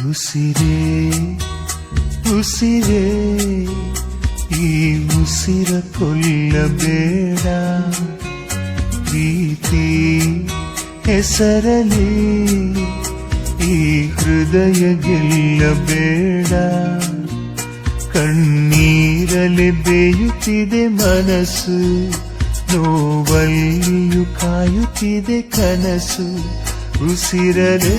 ಉಸಿರೇ ಉಸಿರೇ ಈ ಉಸಿರ ಕೊಲ್ಲಬೇಡ, ಪ್ರೀತಿ ಹೆಸರಲಿ ಈ ಹೃದಯ ಗೆಲ್ಲಬೇಡ. ಕಣ್ಣೀರಲೆ ಬೇಯುತ್ತಿದೆ ಮನಸ್ಸು, ನೋವಲ್ಲಿಯೂ ಕಾಯುತ್ತಿದೆ ಕನಸು. ಉಸಿರಲೇ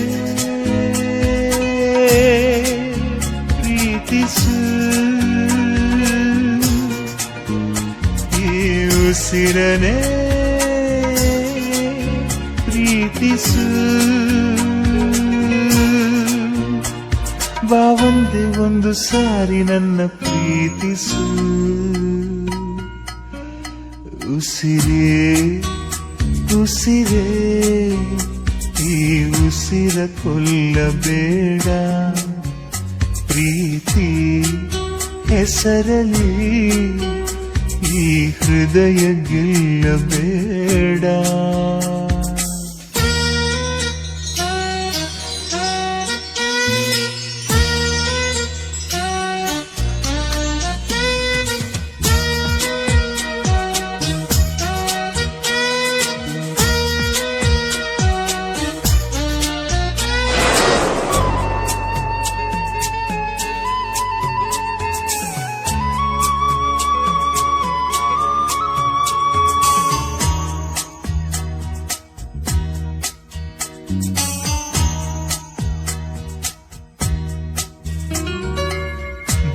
ಪ್ರೀತಿಸು, ಈ ಉಸಿರನೇ ಪ್ರೀತಿಸು. ಬಾ ಒಂದೇ ಒಂದು ಸಾರಿ ನನ್ನ ಪ್ರೀತಿಸು. ಉಸಿರೇ ಉಸಿರೇ ಈ ಉಸಿರ ಕೊಲ್ಲಬೇಡ, ಪ್ರೀತಿ ಹೆಸರಲಿ ಈ ಹೃದಯ ಗೆಲ್ಲಬೇಡ.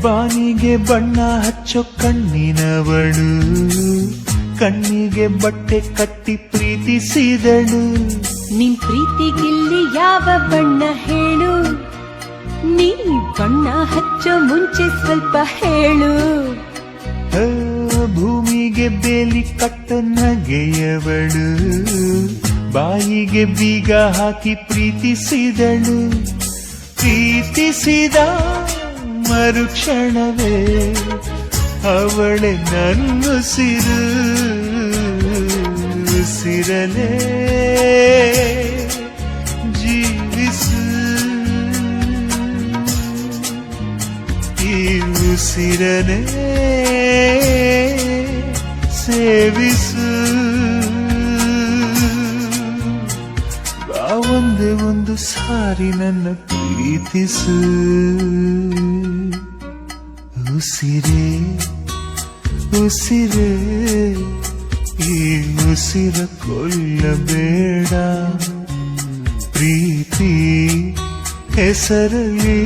ಬಾನಿಗೆ ಬಣ್ಣ ಹಚ್ಚೋ ಕಣ್ಣಿನವಳು, ಕಣ್ಣಿಗೆ ಬಟ್ಟೆ ಕಟ್ಟಿ ಪ್ರೀತಿಸಿದಳು. ನಿನ್ ಪ್ರೀತಿಗಿಲ್ಲಿ ಯಾವ ಬಣ್ಣ ಹೇಳು, ನೀ ಬಣ್ಣ ಹಚ್ಚೋ ಮುಂಚೆ ಸ್ವಲ್ಪ ಹೇಳು. ಭೂಮಿಗೆ ಬೇಲಿ ಕಟ್ಟ ನಗೆಯವಳು, ಬಾಯಿಗೆ ಬೀಗ ಹಾಕಿ ಪ್ರೀತಿಸಿದಳು. ಪ್ರೀತಿಸಿದ ಮರುಕ್ಷಣವೇ ಅವಳೆ ನನ್ನುಸಿರು. ಉಸಿರಲೇ ಜೀವಿಸು, ಈ ಉಸಿರನೇ ಸೇವಿಸು. ಒಂದೇ ಒಂದು ಸಾರಿ ನನ್ನ ಪ್ರೀತಿಸು. ಉಸಿರೇ ಉಸಿರೇ ಈ ಉಸಿರ ಕೊಲ್ಲಬೇಡ, ಪ್ರೀತಿ ಹೆಸರಲಿ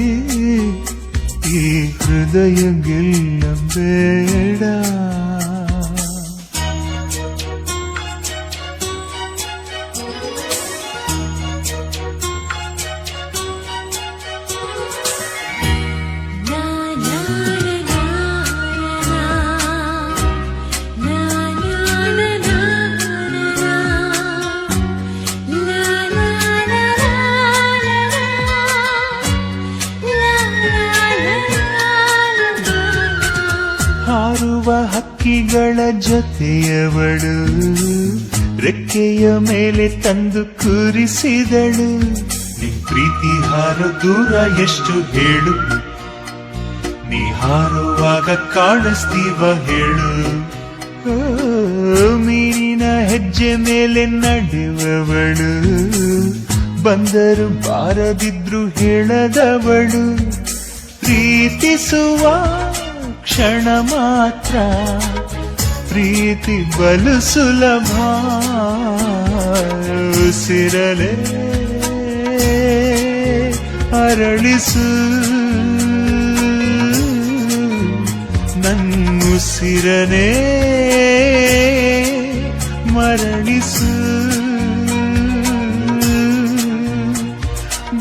ಈ ಹೃದಯ ಗೆಲ್ಲಬೇಡ. ಹಾರುವ ಹಕ್ಕಿಗಳ ಜೊತೆಯವಳು, ರೆಕ್ಕೆಯ ಮೇಲೆ ತಂದು ಕೂರಿಸಿದಳು. ನಿನ್ ಪ್ರೀತಿ ಹಾರೋ ದೂರ ಎಷ್ಟು ಹೇಳು, ನೀ ಹಾರುವಾಗ ಕಾಣಿಸ್ತೀವ ಹೇಳು. ಮೀನಿನ ಹೆಜ್ಜೆ ಮೇಲೆ ನಡೆಯುವವಳು, ಬಂದರು ಬಾರದಿದ್ರು ಹೇಳದವಳು. ಪ್ರೀತಿಸುವ ಕ್ಷಣ ಮಾತ್ರ ಪ್ರೀತಿ ಬಲು ಸುಲಭ. ಉಸಿರಲೇ ಅರಳಿಸು, ನನ್ನುಸಿರನೇ ಮರಳಿಸು.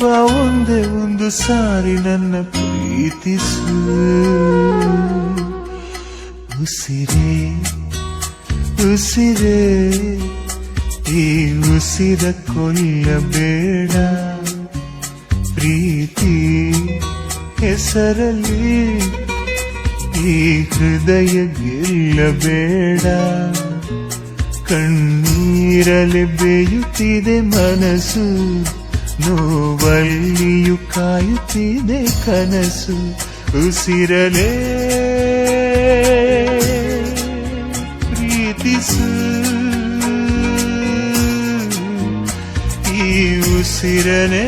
ಬಾ ಒಂದೇ ಒಂದು ಸಾರಿ ನನ್ನ ಪ್ರೀತಿಸು. ಉಸಿರೇ ಉಸಿರೇ ಈ ಉಸಿರ ಕೊಲ್ಲಬೇಡ, ಪ್ರೀತಿ ಹೆಸರಲಿ ಈ ಹೃದಯ ಗೆಲ್ಲಬೇಡ. ಕಣ್ಣೀರಲೆ ಬೇಯುತ್ತಿದೆ ಮನಸ್ಸು, ನೋವಲ್ಲಿಯೂ ಕಾಯುತ್ತಿದೆ ಕನಸು ಉಸಿರಲೇ ಪ್ರೀತಿಸು ಈ ಉಸಿರನೇ